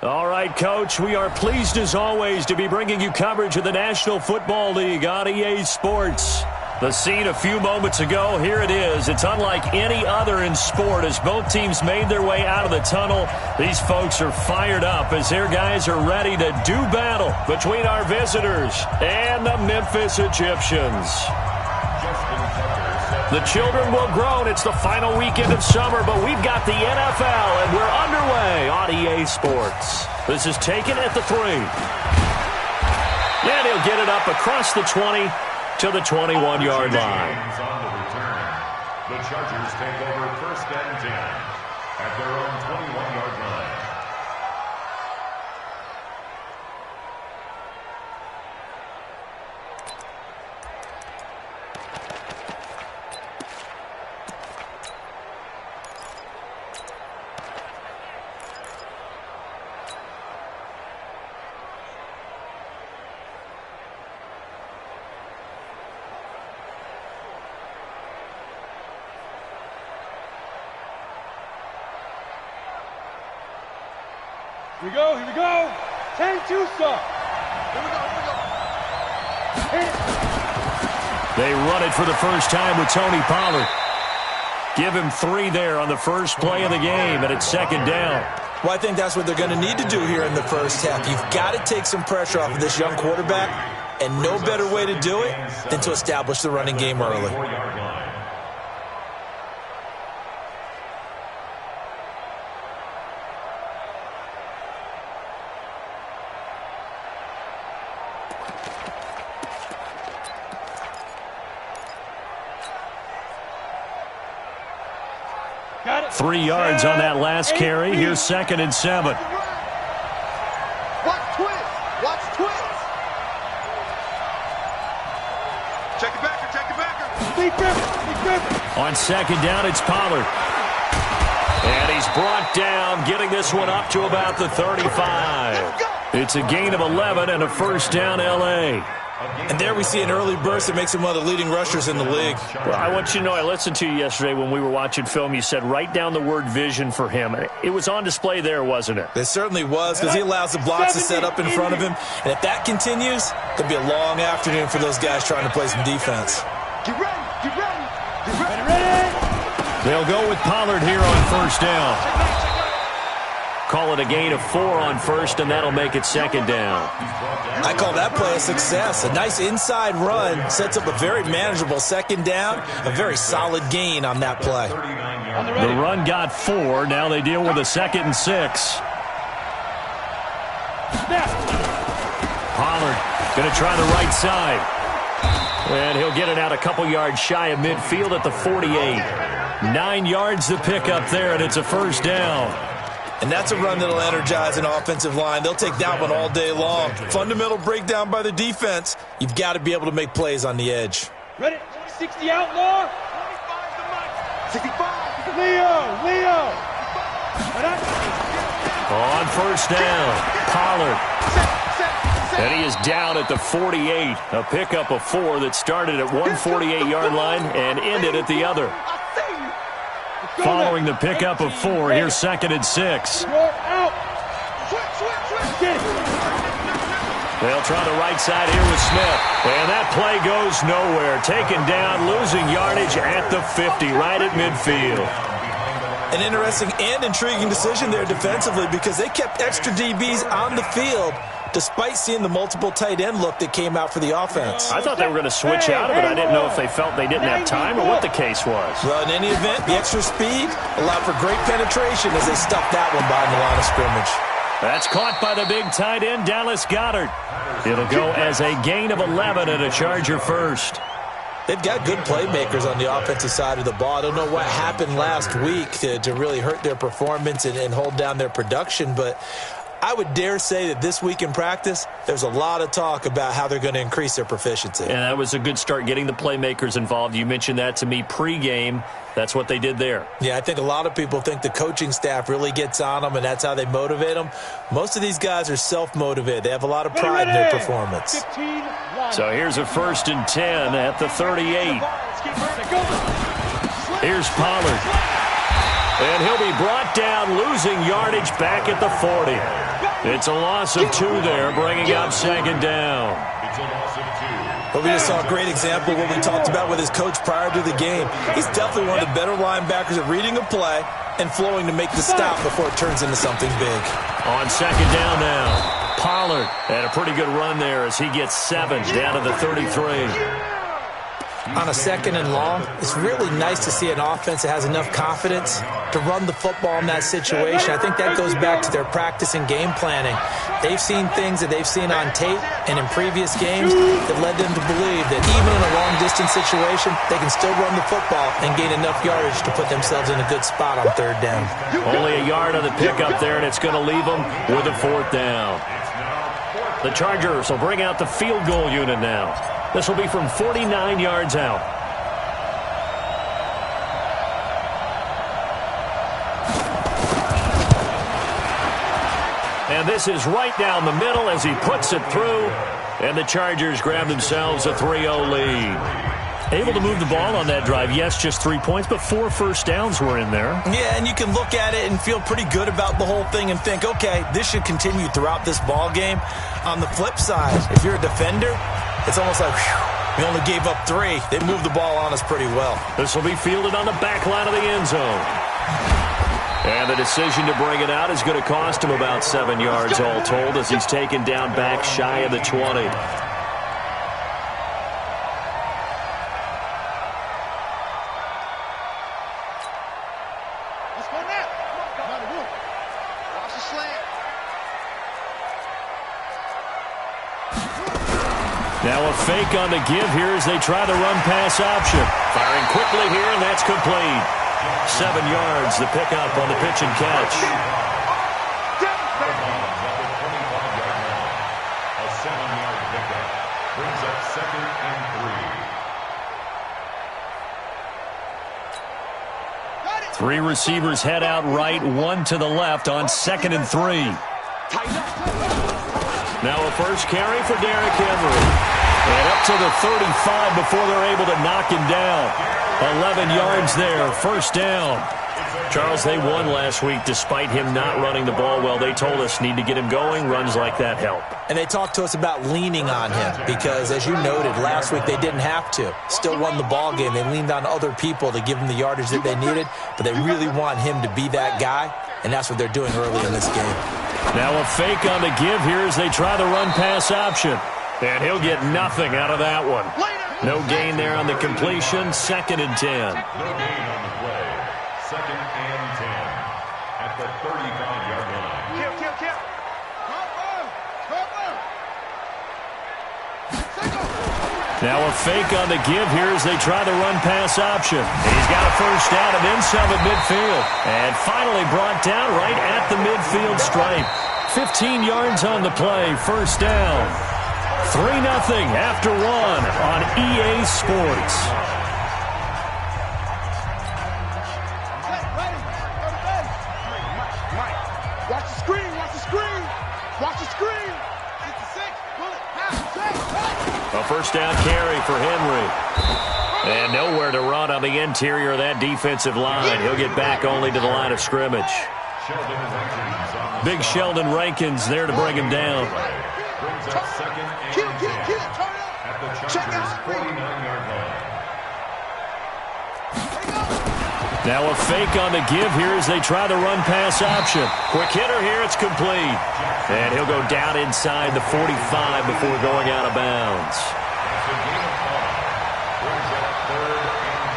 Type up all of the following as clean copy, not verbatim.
All right, Coach, we are pleased as always to be bringing you coverage of the National Football League on EA Sports. The scene a few moments ago, here it is. It's unlike any other in sport as both teams made their way out of the tunnel. These folks are fired up as their guys are ready to do battle between our visitors and the Memphis Egyptians. The children will groan. It's the final weekend of summer, but we've got the NFL, and we're underway on EA Sports. This is taken at the 3. And he'll get it up across the 20 to the 21-yard line. The Chargers take over first and 10 at their own 21-yard line. Here we go. 10-2 stop. Here we go. They run it for the first time with Tony Pollard. Give him 3 there on the first play of the game, and it's second down. Well, I think that's what they're going to need to do here in the first half. You've got to take some pressure off of this young quarterback, and no better way to do it than to establish the running game early. 3 yards on that last carry. Here's second and 7. Watch twist. Check it back. On second down, it's Pollard. And he's brought down, getting this one up to about the 35. It's a gain of 11 and a first down, L.A. And there we see an early burst that makes him one of the leading rushers in the league. Well, I want you to know, I listened to you yesterday when we were watching film. You said write down the word vision for him. It was on display there, wasn't it? It certainly was, because he allows the blocks to set up in front of him. And if that continues, it'll be a long afternoon for those guys trying to play some defense. Get ready. They'll go with Pollard here on first down. Call it a gain of 4 on first, and that'll make it second down. I call that play a success. A nice inside run sets up a very manageable second down, a very solid gain on that play. The run got 4. Now they deal with a second and 6. Pollard going to try the right side. And he'll get it out a couple yards shy of midfield at the 48. 9 yards to pick up there, and it's a first down. And that's a run that'll energize an offensive line. They'll take that one all day long. Fundamental breakdown by the defense. You've got to be able to make plays on the edge. Ready? 60 outlaw. 65. Leo. On first down, Pollard. And he is down at the 48. A pickup of 4 that started at one 48-yard line and ended at the other. Following the pickup of 4, here's second and 6. Switch. They'll try the right side here with Smith. And that play goes nowhere. Taken down, losing yardage at the 50, right at midfield. An interesting and intriguing decision there defensively, because they kept extra DBs on the field despite seeing the multiple tight end look that came out for the offense. I thought they were going to switch out of it. I didn't know if they felt they didn't have time or what the case was. Well, in any event, the extra speed allowed for great penetration as they stuffed that one behind the line of scrimmage. That's caught by the big tight end, Dallas Goedert. It'll go as a gain of 11 and a Charger first. They've got good playmakers on the offensive side of the ball. I don't know what happened last week to really hurt their performance and hold down their production, but I would dare say that this week in practice, there's a lot of talk about how they're going to increase their proficiency. And that was a good start, getting the playmakers involved. You mentioned that to me pregame. That's what they did there. Yeah, I think a lot of people think the coaching staff really gets on them, and that's how they motivate them. Most of these guys are self-motivated. They have a lot of pride in their performance. So here's a first and 10 at the 38. Here's Pollard. And he'll be brought down, losing yardage back at the 40. It's a loss of 2 there, bringing up second down. It's a loss of 2. Well, we just saw a great example of what we talked about with his coach prior to the game. He's definitely one of the better linebackers at reading a play and flowing to make the stop before it turns into something big. On second down now, Pollard had a pretty good run there as he gets 7 down to the 33. On a second and long, it's really nice to see an offense that has enough confidence to run the football in that situation. I think that goes back to their practice and game planning. They've seen things that they've seen on tape and in previous games that led them to believe that even in a long-distance situation, they can still run the football and gain enough yardage to put themselves in a good spot on third down. Only a yard on the pickup there, and it's going to leave them with a fourth down. The Chargers will bring out the field goal unit now. This will be from 49 yards out. And this is right down the middle as he puts it through. And the Chargers grab themselves a 3-0 lead. Able to move the ball on that drive. Yes, just 3 points, but 4 first downs were in there. Yeah, and you can look at it and feel pretty good about the whole thing and think, okay, this should continue throughout this ball game. On the flip side, if you're a defender, it's almost like, whew, we only gave up 3. They moved the ball on us pretty well. This will be fielded on the back line of the end zone. And the decision to bring it out is going to cost him about 7 yards all told as he's taken down back shy of the 20. Now a fake on the give here as they try the run-pass option. Firing quickly here, and that's complete. 7 yards, the pickup on the pitch and catch. A 7-yard pickup brings up 2nd and 3. 3 receivers head out right, 1 to the left on 2nd and 3. Now a first carry for Derrick Henry. And up to the 35 before they're able to knock him down. 11 yards there, first down. Charles, they won last week despite him not running the ball well. They told us need to get him going. Runs like that help. And they talked to us about leaning on him because, as you noted, last week they didn't have to. Still won the ball game. They leaned on other people to give them the yardage that they needed, but they really want him to be that guy, and that's what they're doing early in this game. Now a fake on the give here as they try the run-pass option. And he'll get nothing out of that one. No gain there on the completion. 2nd and 10. No gain on the play. 2nd and 10 at the 35-yard line. Now a fake on the give here as they try the run-pass option. He's got a first down and then some at midfield. And finally brought down right at the midfield stripe. 15 yards on the play. First down. 3-0 after 1 on EA Sports. Watch the screen, watch the screen, watch the screen. 66, a first down carry for Henry. And nowhere to run on the interior of that defensive line. He'll get back only to the line of scrimmage. Big Sheldon Rankins there to bring him down. Brings up 2nd and 10 at the Chargers' 49-yard line. Now a fake on the give here as they try the run-pass option. Quick hitter here, it's complete. And he'll go down inside the 45 before going out of bounds. It's a gain of 5. Brings up 3rd and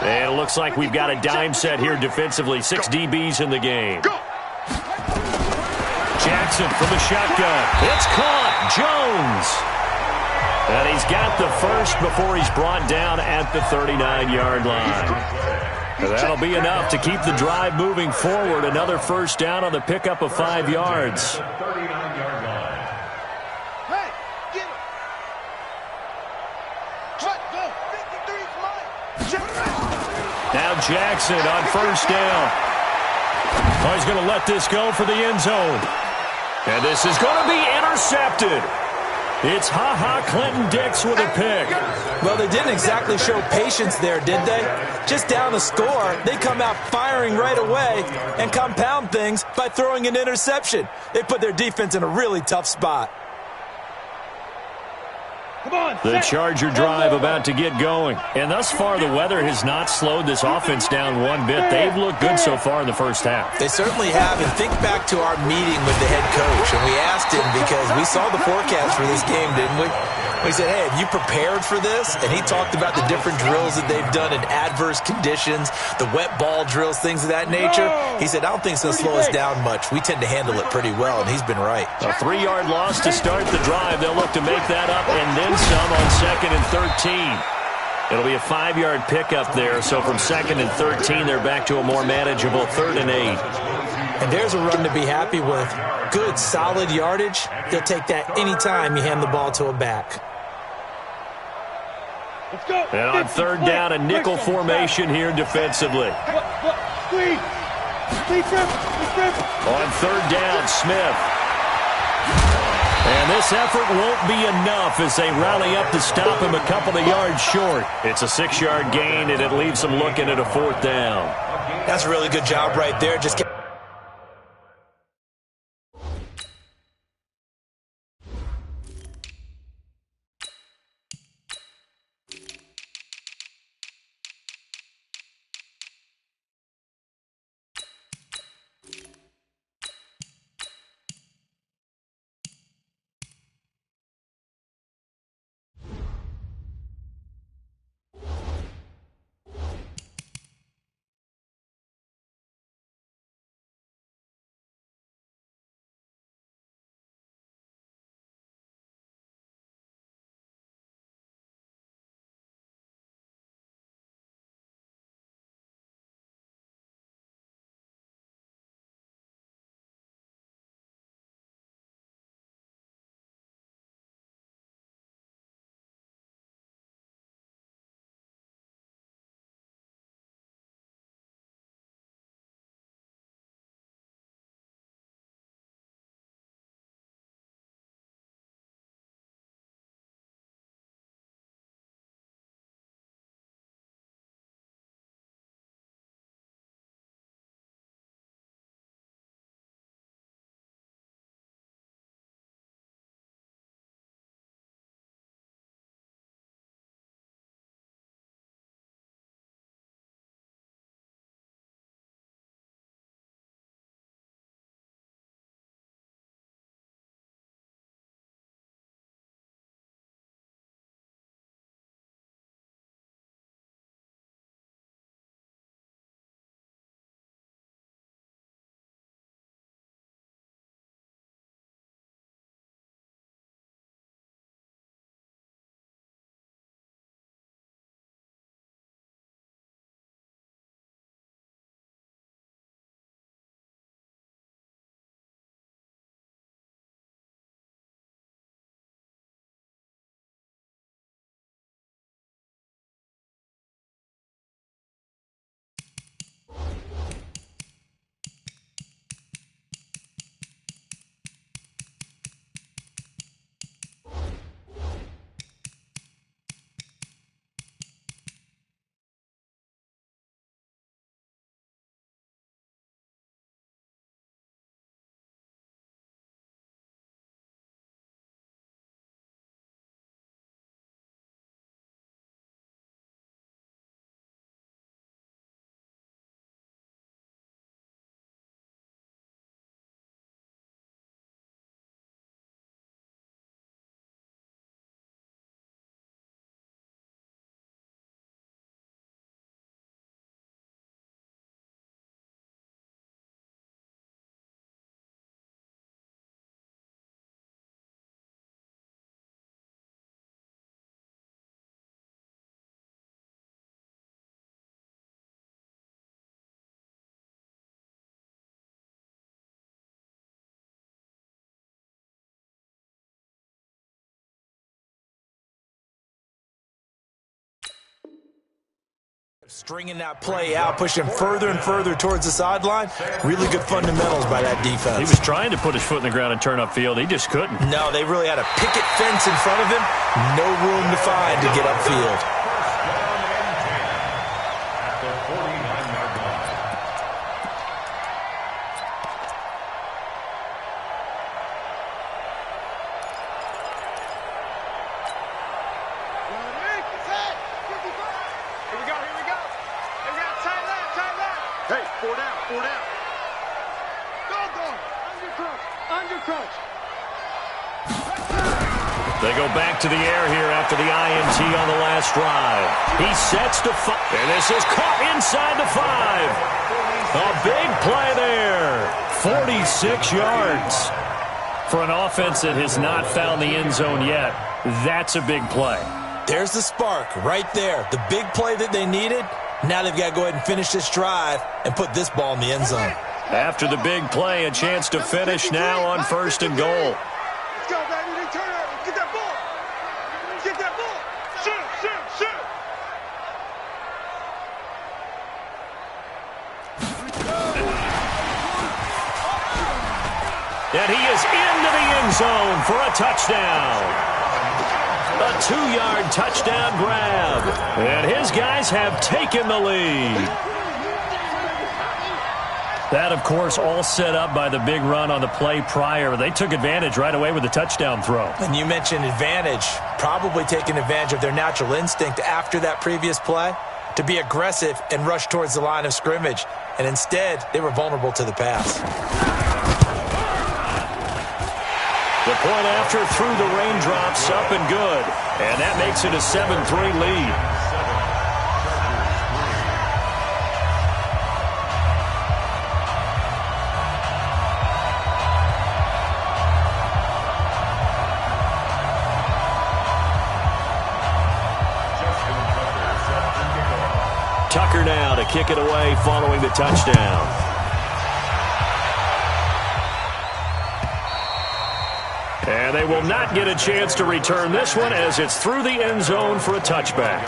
4. And it looks like we've got a dime set here defensively. 6 DBs in the game. Jackson from the shotgun. It's caught. Jones. And he's got the first before he's brought down at the 39-yard line. And that'll be enough to keep the drive moving forward. Another first down on the pickup of 5 yards. 39-yard line. Hey, get him. Go. 53's mine. Now Jackson on first down. Oh, he's going to let this go for the end zone. And this is going to be intercepted. It's Ha-Ha Clinton-Dix with a pick. Well, they didn't exactly show patience there, did they? Just down the score, they come out firing right away and compound things by throwing an interception. They put their defense in a really tough spot. The Charger drive about to get going. And thus far, the weather has not slowed this offense down one bit. They've looked good so far in the first half. They certainly have. And think back to our meeting with the head coach. And we asked him, because we saw the forecast for this game, didn't we? We said, hey, have you prepared for this? And he talked about the different drills that they've done in adverse conditions, the wet ball drills, things of that nature. He said, I don't think it's going to slow us down much. We tend to handle it pretty well, and he's been right. A 3-yard loss to start the drive. They'll look to make that up and then some on 2nd and 13. It'll be a 5-yard pickup there. So from 2nd and 13, they're back to a more manageable 3rd and 8. And there's a run to be happy with. Good, solid yardage. He'll take that anytime you hand the ball to a back. Let's go. And on 3rd down, a nickel formation here defensively. Squeeze. On 3rd down, Smith. And this effort won't be enough as they rally up to stop him a couple of yards short. It's a 6-yard gain, and it leaves them looking at a 4th down. That's a really good job right there. Just Stringing that play out, pushing further and further towards the sideline. Really good fundamentals by that defense. He was trying to put his foot in the ground and turn upfield. He just couldn't. No, they really had a picket fence in front of him. No room to find to get upfield. They go back to the air here after the INT on the last drive. He sets to 5, and this is caught inside the 5. A big play there. 46 yards. For an offense that has not found the end zone yet, that's a big play. There's the spark right there. The big play that they needed. Now they've got to go ahead and finish this drive and put this ball in the end zone. After the big play, a chance to finish now on 1st and goal. Let's go, baby. Turn up. Get that ball. Get that ball. Shoot, shoot, shoot. And he is into the end zone for a touchdown. A 2-yard touchdown grab. And his guys have taken the lead. That, of course, all set up by the big run on the play prior. They took advantage right away with the touchdown throw. And you mentioned advantage, probably taking advantage of their natural instinct after that previous play to be aggressive and rush towards the line of scrimmage. And instead, they were vulnerable to the pass. The point after through the raindrops, up and good. And that makes it a 7-3 lead. Tucker now to kick it away following the touchdown. And they will not get a chance to return this one as it's through the end zone for a touchback.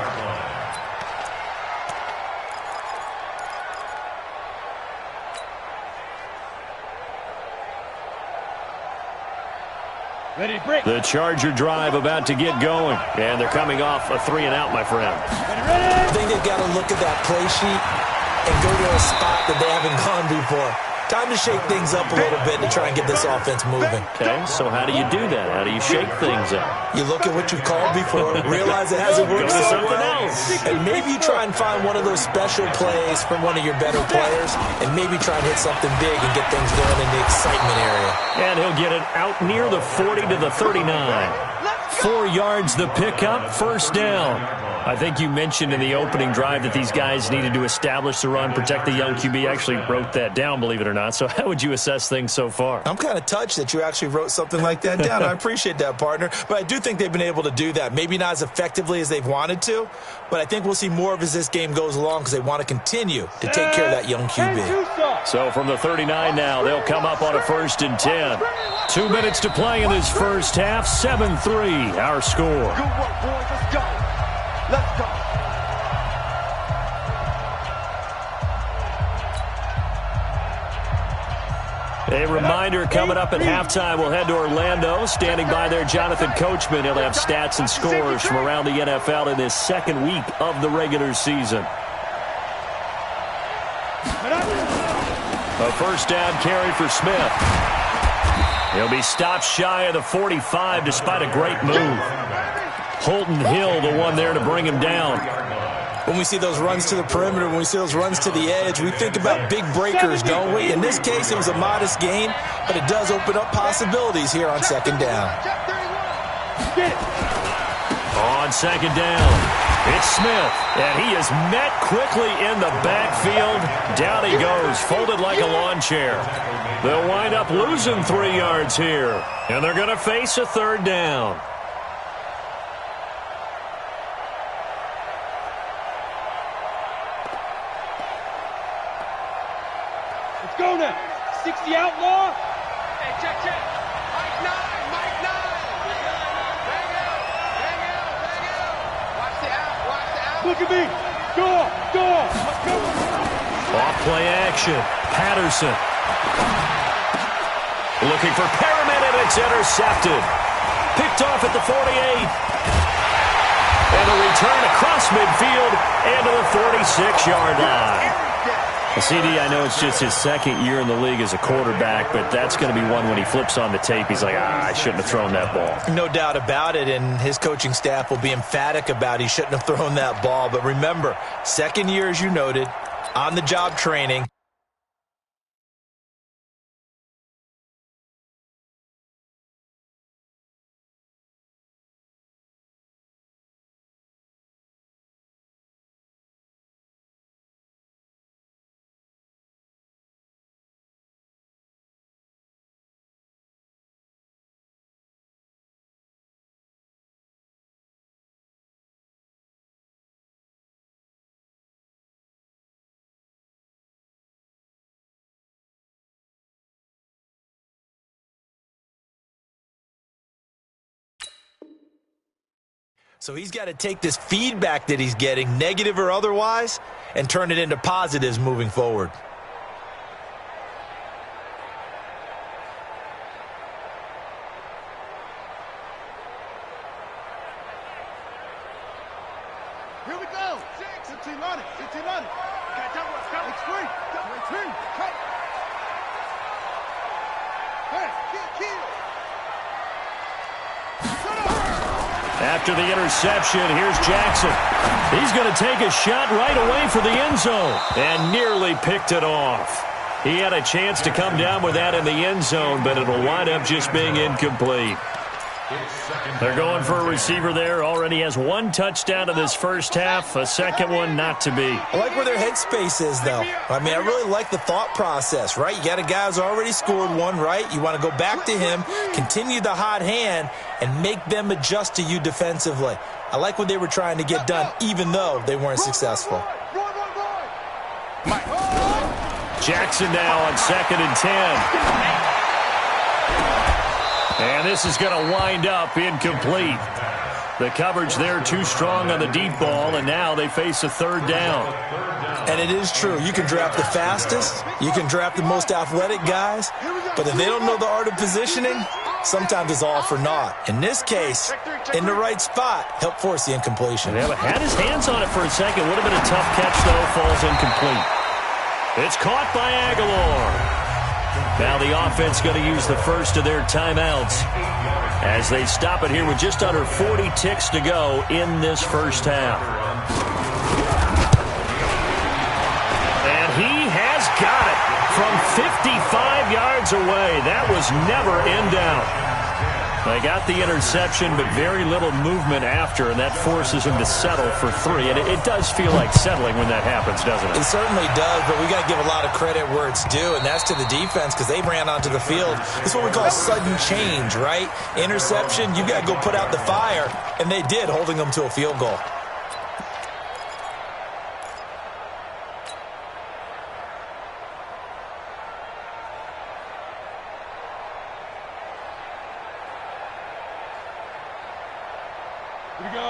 Ready, break. The Charger drive about to get going. And they're coming off a 3-and-out, my friend. I think they've got to look at that play sheet and go to a spot that they haven't gone before. Time to shake things up a little bit to try and get this offense moving. Okay, so how do you do that? How do you shake things up? You look at what you've called before, realize it hasn't worked so well, and maybe you try and find one of those special plays from one of your better players, and maybe try and hit something big and get things going in the excitement area. And he'll get it out near the 40 to the 39. 4 yards the pickup, 1st down. I think you mentioned in the opening drive that these guys needed to establish the run, protect the young QB. Actually wrote that down, believe it or not. So how would you assess things so far? I'm kind of touched that you actually wrote something like that down. I appreciate that, partner. But I do think they've been able to do that. Maybe not as effectively as they've wanted to, but I think we'll see more of as this game goes along because they want to continue to take care of that young QB. So from the 39 now, they'll come up on a 1st and 10. 2 minutes to play in this first half. 7-3, our score. Good work, boys. Let's go. Let's go. A reminder coming up at halftime. We'll head to Orlando. Standing by there, Jonathan Coachman. He'll have stats and scores from around the NFL in this second week of the regular season. A 1st down carry for Smith. He'll be stopped shy of the 45 despite a great move. Holton Hill, the one there to bring him down. When we see those runs to the perimeter, when we see those runs to the edge, we think about big breakers, don't we? In this case, it was a modest gain, but it does open up possibilities here on 2nd down. On 2nd down, it's Smith, and he is met quickly in the backfield. Down he goes, folded like a lawn chair. They'll wind up losing 3 yards here, and they're going to face a 3rd down. Go now. 60 outlaw. Hey, check. Mike 9. Bang out. Watch the out. Look at me. Off play action. Patterson. Looking for Perriman, and it's intercepted. Picked off at the 48. And a return across midfield and to the 46-yard line. CD, I know it's just his second year in the league as a quarterback, but that's going to be one when he flips on the tape, he's like, I shouldn't have thrown that ball. No doubt about it, and his coaching staff will be emphatic about he shouldn't have thrown that ball. But remember, second year, as you noted, on-the-job training. So he's got to take this feedback that he's getting, negative or otherwise, and turn it into positives moving forward. Here we go. 15 on it. 15 on it. It's free. Cut. Hey, kill. After the interception, here's Jackson. He's going to take a shot right away for the end zone and nearly picked it off. He had a chance to come down with that in the end zone, but it'll wind up just being incomplete. They're going for a receiver there. Already has one touchdown in this first half, a second one not to be. I like where their headspace is, though. I mean, I really like the thought process, right? You got a guy who's already scored one, right? You want to go back to him, continue the hot hand, and make them adjust to you defensively. I like what they were trying to get done, even though they weren't successful. Jackson now on 2nd and 10. And this is going to wind up incomplete. The coverage there too strong on the deep ball, and now they face a third down. And it is true. You can draft the fastest. You can draft the most athletic guys. But if they don't know the art of positioning, sometimes it's all for naught. In this case, in the right spot, help force the incompletion. Yeah, but had his hands on it for a second. Would have been a tough catch, though. Falls incomplete. It's caught by Aguilar. Now the offense going to use the first of their timeouts as they stop it here with just under 40 ticks to go in this first half. And he has got it from 55 yards away. That was never in doubt. They got the interception, but very little movement after, and that forces him to settle for 3. And it does feel like settling when that happens, doesn't it? It certainly does, but we got to give a lot of credit where it's due, and that's to the defense because they ran onto the field. This is what we call sudden change, right? Interception, you got to go put out the fire, and they did, holding them to a field goal.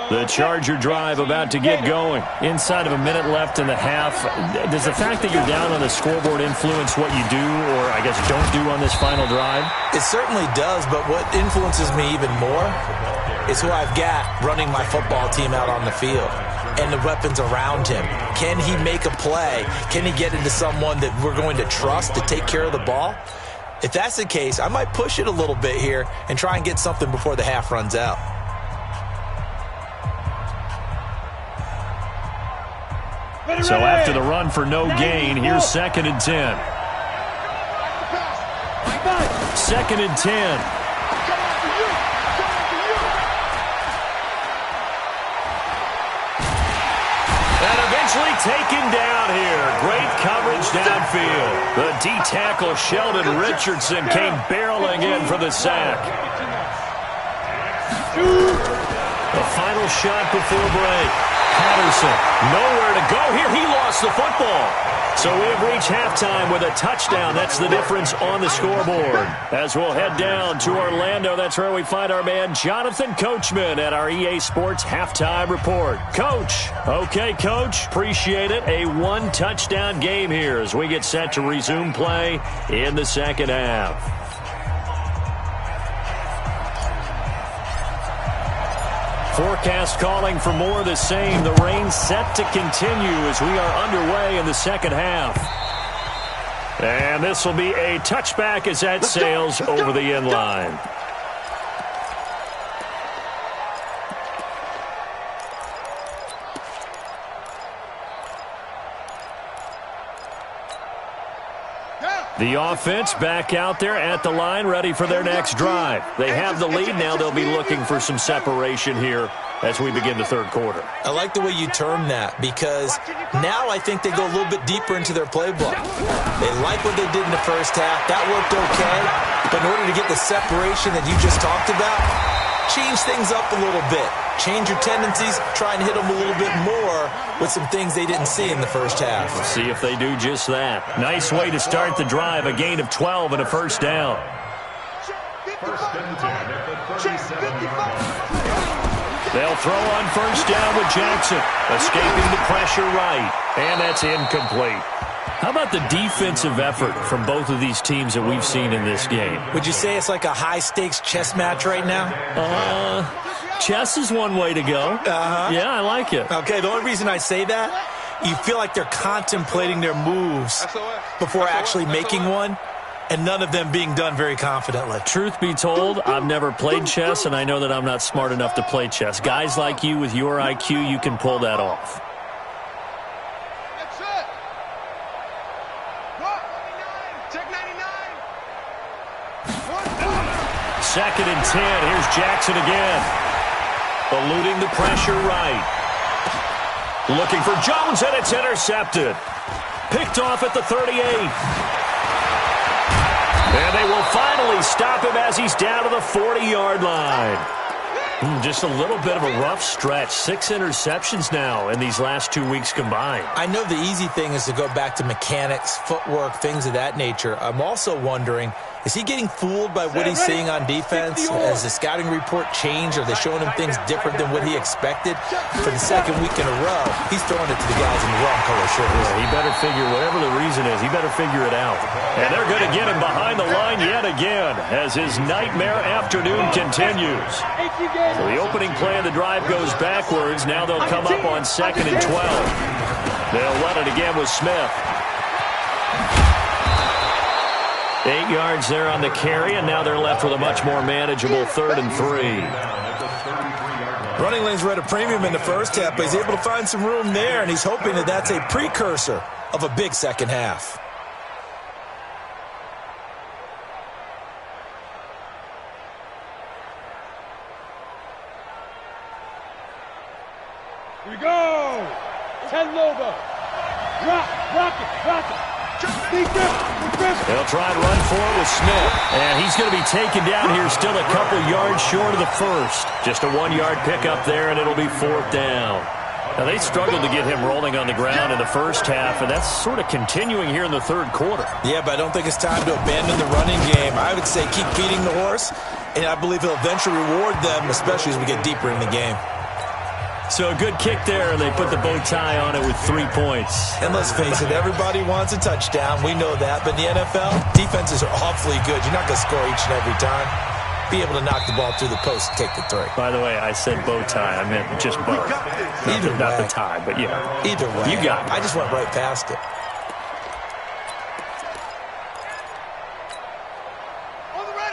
The Charger drive about to get going. Inside of a minute left in the half. Does the fact that you're down on the scoreboard influence what you do, or I guess don't do on this final drive? It certainly does, but what influences me even more is who I've got running my football team out on the field and the weapons around him. Can he make a play? Can he get into someone that we're going to trust to take care of the ball? If that's the case, I might push it a little bit here and try and get something before the half runs out. So after the run for no gain, here's 2nd and 10. 2nd and 10. And eventually taken down here. Great coverage downfield. The D-tackle Sheldon Richardson came barreling in for the sack. The final shot before break. Patterson, nowhere to go here. He lost the football. So we have reached halftime with a touchdown. That's the difference on the scoreboard. As we'll head down to Orlando, that's where we find our man Jonathan Coachman at our EA Sports Halftime Report. Coach. Okay, Coach. Appreciate it. A one-touchdown game here as we get set to resume play in the second half. Forecast calling for more of the same. The rain set to continue as we are underway in the second half. And this will be a touchback as that sails over the end line. The offense back out there at the line, ready for their next drive. They have the lead. Now they'll be looking for some separation here as we begin the third quarter. I like the way you term that because now I think they go a little bit deeper into their playbook. They like what they did in the first half. That worked okay. But in order to get the separation that you just talked about, change things up a little bit. Change your tendencies, try and hit them a little bit more with some things they didn't see in the first half. We'll see if they do just that. Nice way to start the drive, a gain of 12 and a first down. First and 10 at the 37-yard line. They'll throw on first down with Jackson, escaping the pressure right, and that's incomplete. How about the defensive effort from both of these teams that we've seen in this game? Would you say it's like a high-stakes chess match right now? Chess is one way to go. Yeah, I like it. Okay, the only reason I say that, you feel like they're contemplating their moves before actually making one, and none of them being done very confidently. Truth be told, I've never played chess, and I know that I'm not smart enough to play chess. Guys like you with your IQ, you can pull that off. Second and 10. Here's Jackson again. Eluding the pressure right. Looking for Jones, and it's intercepted. Picked off at the 38. And they will finally stop him as he's down to the 40-yard line. Just a little bit of a rough stretch. 6 interceptions now in these last 2 weeks combined. I know the easy thing is to go back to mechanics, footwork, things of that nature. I'm also wondering, is he getting fooled by what he's seeing on defense? Has the scouting report changed? Are they showing him things different than what he expected? For the second week in a row, he's throwing it to the guys in the wrong color shirts. Yeah, he better figure, whatever the reason is, he better figure it out. And they're going to get him behind the line yet again as his nightmare afternoon continues. So the opening play of the drive goes backwards. Now they'll come up on 2nd and 12. They'll run it again with Smith. 8 yards there on the carry, and now they're left with a much more manageable 3rd and 3. Running lanes were at a premium in the first half, but he's able to find some room there, and he's hoping that that's a precursor of a big second half. Here we go. 10 Lobo. Rock it. They'll try and run for it with Smith. And he's going to be taken down here, still a couple yards short of the first. Just a 1-yard pickup there, and it'll be 4th down. Now, they struggled to get him rolling on the ground in the first half, and that's sort of continuing here in the third quarter. Yeah, but I don't think it's time to abandon the running game. I would say keep feeding the horse, and I believe he'll eventually reward them, especially as we get deeper in the game. So a good kick there, and they put the bow tie on it with 3 points. And let's face it, everybody wants a touchdown. We know that. But in the NFL, defenses are awfully good. You're not going to score each and every time. Be able to knock the ball through the post and take the 3. By the way, I said bow tie. I meant just bow. Not the tie, but yeah. Either way. You got it. I just went right past it.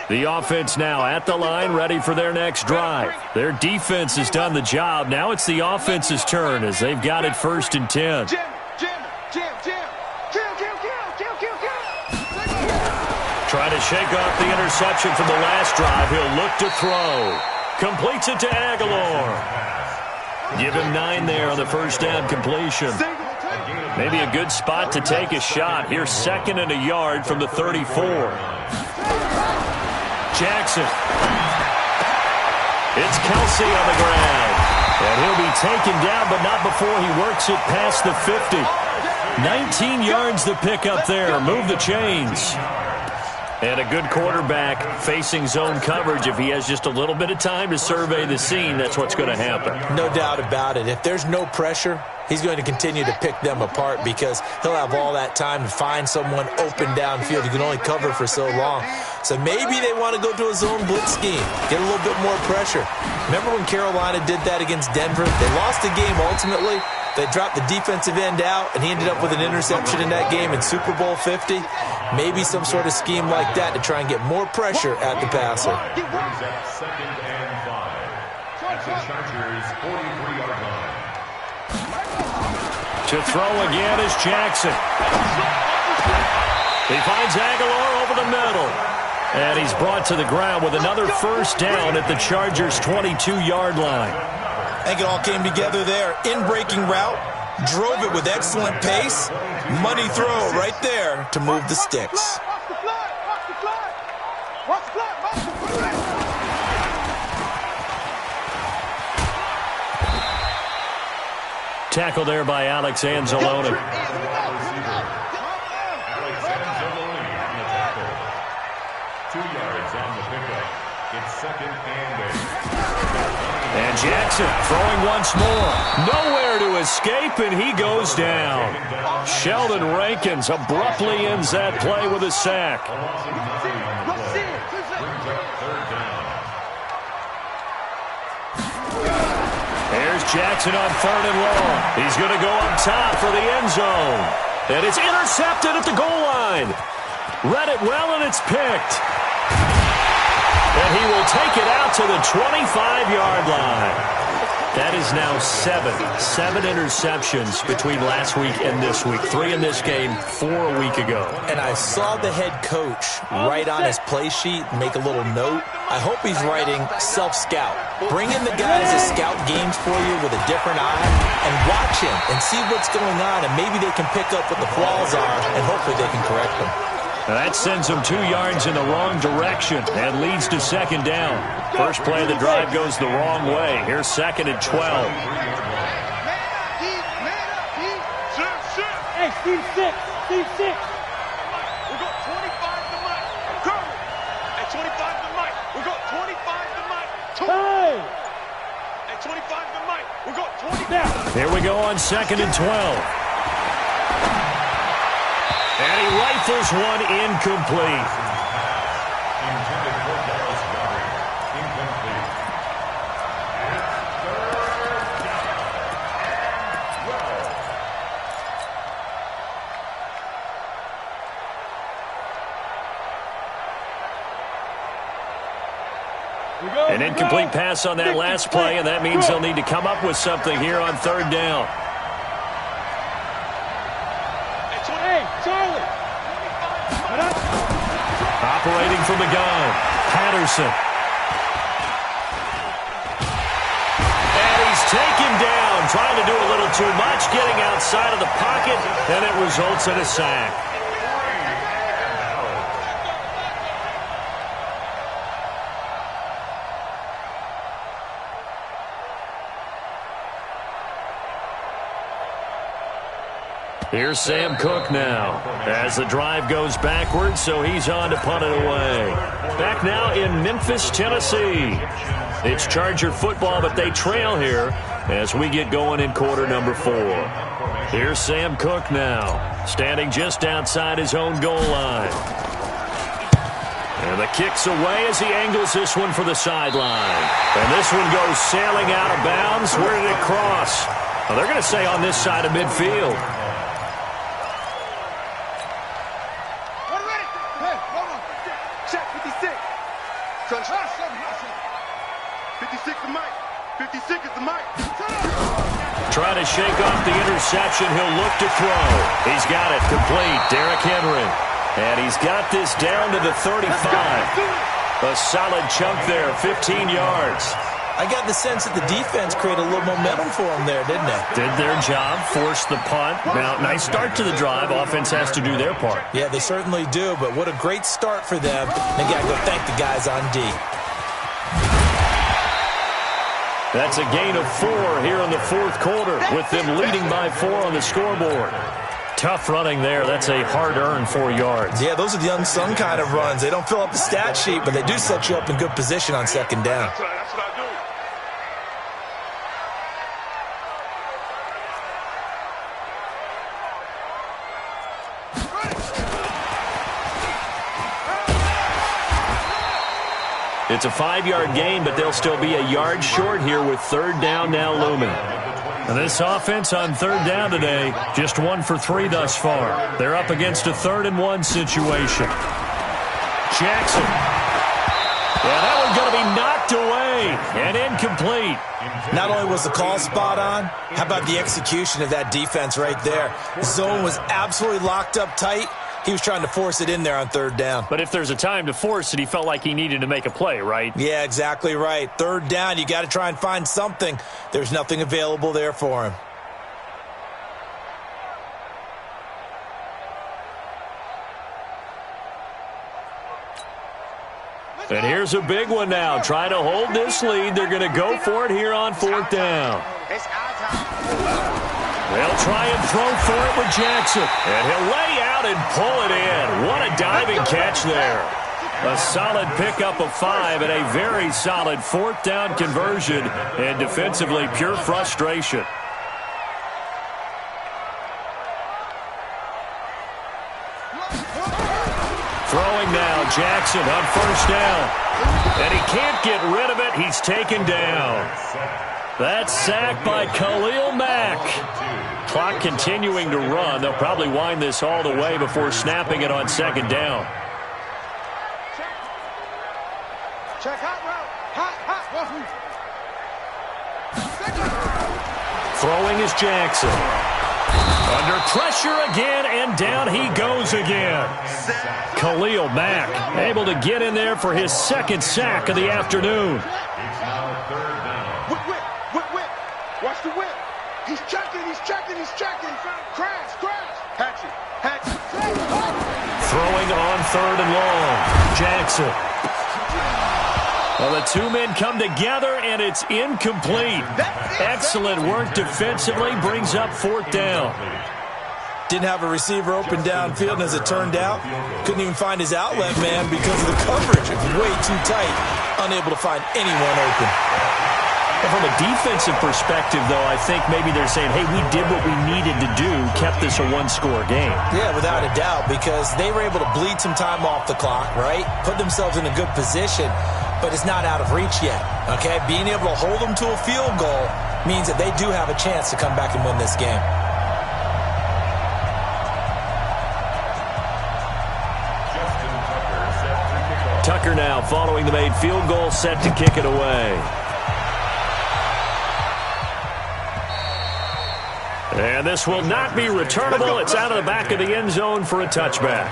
The offense now at the line, ready for their next drive. Their defense has done the job. Now it's the offense's turn as they've got it 1st and 10. Trying to shake off the interception from the last drive. He'll look to throw. Completes it to Aguilar. Give him 9 there on the first down completion. Maybe a good spot to take a shot. Here's 2nd and a yard from the 34. Jackson. It's Kelsey on the ground. And he'll be taken down, but not before he works it past the 50. 19 yards to pick up there. Move the chains. And a good quarterback facing zone coverage. If he has just a little bit of time to survey the scene, that's what's going to happen. No doubt about it. If there's no pressure, he's going to continue to pick them apart because he'll have all that time to find someone open downfield. You can only cover for so long. So maybe they want to go to a zone blitz scheme, get a little bit more pressure. Remember when Carolina did that against Denver? They lost the game ultimately. They dropped the defensive end out, and he ended up with an interception in that game in Super Bowl 50. Maybe some sort of scheme like that to try and get more pressure at the passer. Second and 5 at the Chargers' 43-yard line. To throw again is Jackson. He finds Aguilar over the middle. And he's brought to the ground with another first down at the Chargers' 22-yard line. I think it all came together there. In-breaking route, drove it with excellent pace. Money throw right there to move the sticks. Tackle there by Alex Anzalone. Alex Anzalone on the tackle. 2 yards on the pickup. It's second and 8. And Jackson throwing once more. Nowhere to escape, and he goes down. Sheldon Rankins abruptly ends that play with a sack. Here's Jackson on 3rd and long. He's going to go up top for the end zone. And it's intercepted at the goal line. Read it well, and it's picked. And he will take it out to the 25-yard line. That is now 7 interceptions between last week and this week. 3 in this game, 4 a week ago. And I saw the head coach write on his play sheet, make a little note. I hope he's writing self-scout. Bring in the guys to scout games for you with a different eye and watch him and see what's going on, and maybe they can pick up what the flaws are, and hopefully they can correct them. Now that sends them 2 yards in the wrong direction and leads to second down. First play of the drive goes the wrong way. Here's 2nd and 12. Hey, Steve 6. Steve 6. We got 25 to Mike. Curry. Hey, 25 to Mike. We got 25 to Mike. Hey. Hey, 25 to Mike. We got 20. Here we go on 2nd and 12. And he rifles one incomplete. Intended for Dallas Goddard. Incomplete. It's 3rd down. 12. An incomplete pass on that last play, and that means they'll need to come up with something here on 3rd down. Operating from the gun, Patterson. And he's taken down, trying to do a little too much, getting outside of the pocket, and it results in a sack. Here's Sam Cook now as the drive goes backwards, so he's on to punt it away. Back now in Memphis, Tennessee. It's Charger football, but they trail here as we get going in quarter number 4. Here's Sam Cook now, standing just outside his own goal line. And the kick's away as he angles this one for the sideline. And this one goes sailing out of bounds. Where did it cross? Well, they're going to say on this side of midfield. Trying to shake off the interception. He'll look to throw. He's got it complete. Derrick Henry. And he's got this down to the 35. A solid chunk there, 15 yards. I got the sense that the defense created a little momentum for them there, didn't they? Did their job, forced the punt. Now, nice start to the drive. Offense has to do their part. Yeah, they certainly do, but what a great start for them. They got to go thank the guys on D. That's a gain of 4 here in the fourth quarter, with them leading by 4 on the scoreboard. Tough running there. That's a hard-earned 4 yards. Yeah, those are the unsung kind of runs. They don't fill up the stat sheet, but they do set you up in good position on second down. That's what I do. It's a 5-yard gain, but they'll still be a yard short here with third down now looming. And this offense on third down today, just 1 for 3 thus far. They're up against a 3rd-and-1 situation. Jackson. Yeah, that one's going to be knocked away and incomplete. Not only was the call spot on, how about the execution of that defense right there? The zone was absolutely locked up tight. He was trying to force it in there on third down. But if there's a time to force it, he felt like he needed to make a play, right? Yeah, exactly right. Third down, you got to try and find something. There's nothing available there for him. And here's a big one now. Trying to hold this lead. They're going to go for it here on fourth down. They'll try and throw for it with Jackson. And he'll lay out and pull it in. What a diving catch there. A solid pickup of 5 and a very solid fourth down conversion. And defensively, pure frustration. Throwing now, Jackson on first down. And he can't get rid of it. He's taken down. That's sacked by Khalil Mack. Clock continuing to run. They'll probably wind this all the way before snapping it on second down. Check hot route. Hot. Throwing is Jackson. Under pressure again, and down he goes again. Khalil Mack able to get in there for his second sack of the afternoon. Whip. Watch the whip. He's checking. Crash. Hatch it. Throwing on third and long. Jackson. Well, the two men come together, and it's incomplete. Excellent work defensively. Brings up fourth down. Didn't have a receiver open downfield, and as it turned out, couldn't even find his outlet man because of the coverage. It was way too tight. Unable to find anyone open. And from a defensive perspective, though, I think maybe they're saying, hey, we did what we needed to do, kept this a one-score game. Yeah, without a doubt, because they were able to bleed some time off the clock, right? Put themselves in a good position, but it's not out of reach yet, okay? Being able to hold them to a field goal means that they do have a chance to come back and win this game. Tucker now following the made field goal, set to kick it away. And this will not be returnable. It's out of the back of the end zone for a touchback.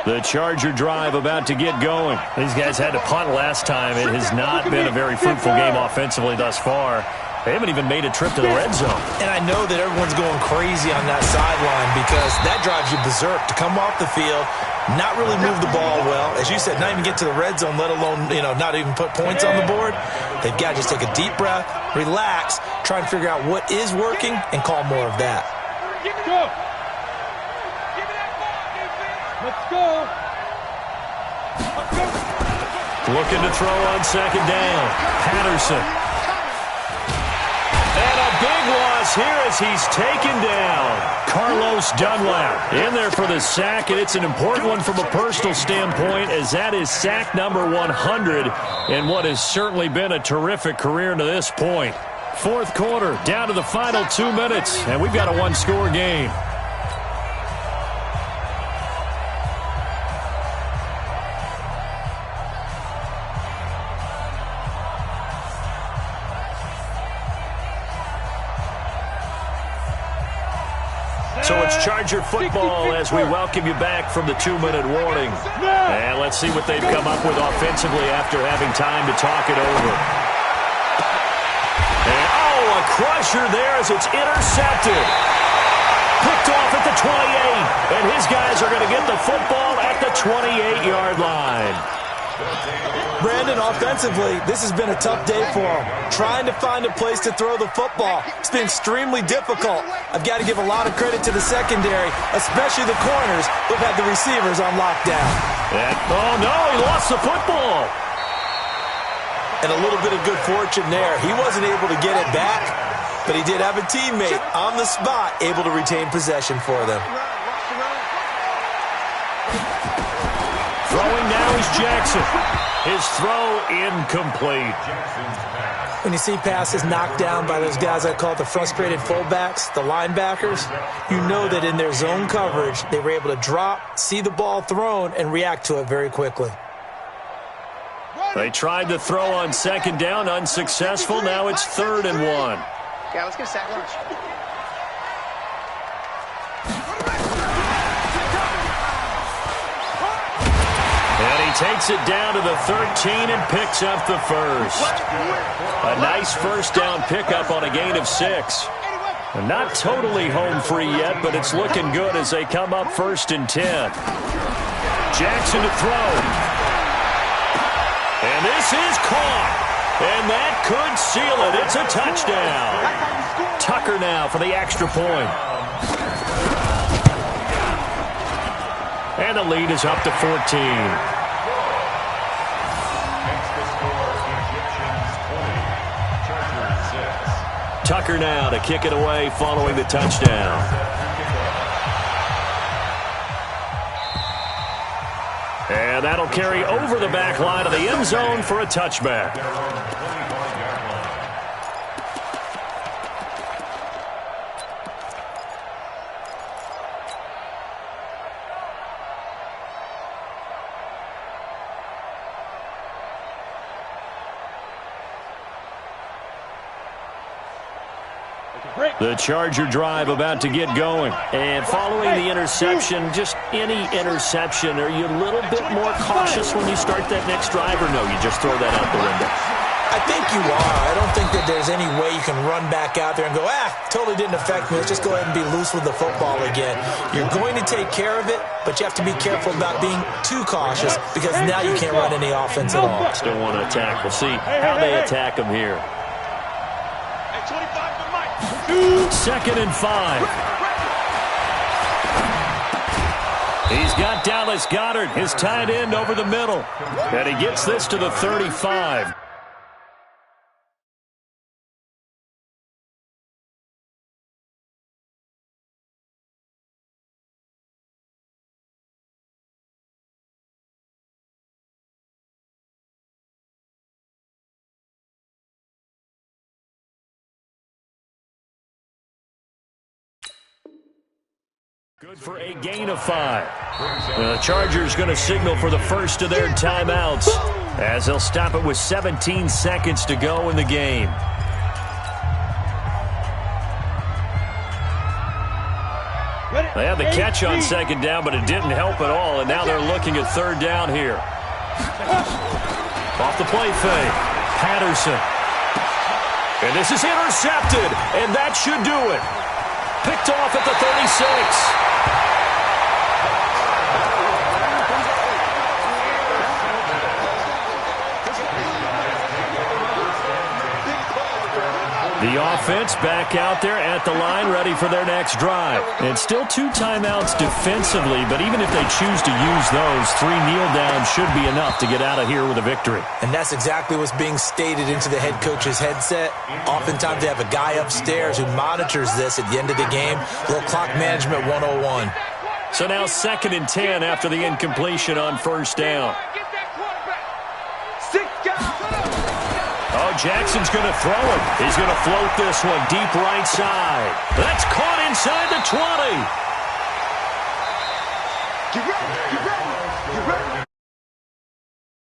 The Charger drive about to get going. These guys had to punt last time. It has not been a very fruitful game offensively thus far. They haven't even made a trip to the red zone. And I know that everyone's going crazy on that sideline because that drives you berserk to come off the field, not really move the ball well. As you said, not even get to the red zone, let alone, not even put points on the board. They've got to just take a deep breath, relax, try and figure out what is working, and call more of that. Go. Let's go. Looking to throw on second down. Patterson. And a big loss here as he's taken down. Carlos Dunlap in there for the sack, and it's an important one from a personal standpoint as that is sack number 100 in what has certainly been a terrific career to this point. Fourth quarter, down to the final 2 minutes, and we've got a one-score game. So it's Charger football as we welcome you back from the 2-minute warning. And let's see what they've come up with offensively after having time to talk it over. And, a crusher there as it's intercepted. picked off at the 28. And his guys are going to get the football at the 28-yard line. Brandon, offensively, this has been a tough day for him. Trying to find a place to throw the football. It's been extremely difficult. I've got to give a lot of credit to the secondary, especially the corners who've had the receivers on lockdown. Oh, no, he lost the football. And a little bit of good fortune there. He wasn't able to get it back, but he did have a teammate on the spot able to retain possession for them. Throwing now is Jackson. His throw incomplete. When you see passes knocked down by those guys I call the frustrated fullbacks, the linebackers, you know that in their zone coverage, they were able to drop, see the ball thrown, and react to it very quickly. They tried to throw on second down, unsuccessful. Now it's 3rd and 1. Yeah, let's get a sack lunch. And he takes it down to the 13 and picks up the first. A nice first down pickup on a gain of 6. Not totally home free yet, but it's looking good as they come up 1st and 10. Jackson to throw. And this is caught. And that could seal it. It's a touchdown. Tucker now for the extra point. And the lead is up to 14. Tucker now to kick it away following the touchdown. And that'll carry over the back line of the end zone for a touchback. The Charger drive about to get going. And following the interception, just any interception, are you a little bit more cautious when you start that next drive, or no, you just throw that out the window? I think you are. I don't think that there's any way you can run back out there and go, totally didn't affect me. Let's just go ahead and be loose with the football again. You're going to take care of it, but you have to be careful about being too cautious because now you can't run any offense at all. Still want to attack. We'll see how they attack them here. 2nd and 5. He's got Dallas Goedert, his tight end, over the middle. And he gets this to the 35. Good for a gain of 5. The Chargers going to signal for the first of their timeouts as they'll stop it with 17 seconds to go in the game. They had the catch on second down, but it didn't help at all, and now they're looking at 3rd down here. Off the play fake, Patterson. And this is intercepted, and that should do it. Picked off at the 36. The offense back out there at the line, ready for their next drive. And still 2 timeouts defensively, but even if they choose to use those, 3 kneel downs should be enough to get out of here with a victory. And that's exactly what's being stated into the head coach's headset. Oftentimes they have a guy upstairs who monitors this at the end of the game. Little clock management 101. So now 2nd and 10 after the incompletion on 1st down. Oh, Jackson's going to throw it. He's going to float this one deep right side. That's caught inside the 20. Get ready, get ready, get ready.